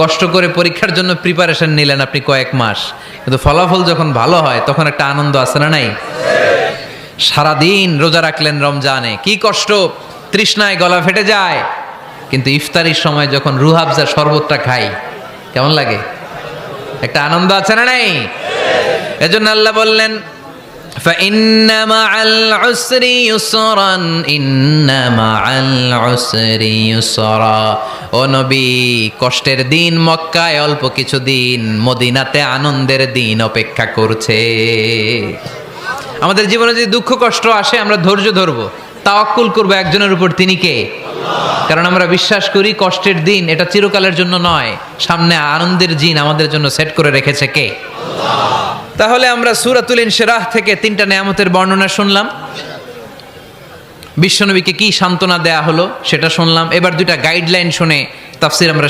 কষ্ট করে পরীক্ষার জন্য প্রিপারেশন নিলেন আপনি কয়েক মাস, কিন্তু ফলাফল যখন ভালো হয় তখন একটা আনন্দ আছে না নাই? সারাদিন রোজা রাখলেন রমজানে, কি কষ্ট, তৃষ্ণায় গলা ফেটে যায়, কিন্তু ইফতারির সময় যখন রুহাবজা শরবতটা খাই কেমন লাগে? একটা আনন্দ আছে না নাই? এজন্য আল্লাহ বললেন فَإِنَّ مَعَ الْعُسْرِ يُسْرًا إِنَّ مَعَ الْعُسْرِ يُسْرًا। ও নবী, কষ্টের দিন মক্কায় অল্প কিছু দিন, মদিনাতে আনন্দের দিন অপেক্ষা করছে। আমাদের জীবনে যদি দুঃখ কষ্ট আসে আমরা ধৈর্য ধরবো, তাওয়াক্কুল করবো একজনের উপর, তিনি কে? কারণ আমরা বিশ্বাস করি কষ্টের দিন এটা চিরকালের জন্য নয়, সামনে আনন্দের দিন আমাদের জন্য সেট করে রেখেছে কে? তাহলে আমরা সূরাতুল ইনশিরাহ থেকে 3টা নেয়ামতের বর্ণনা শুনলাম, বিশ্বনবীকে কি সান্ত্বনা দেয়া হলো সেটা শুনলাম। এবার 2টা গাইডলাইন শুনে তাফসীর আমরা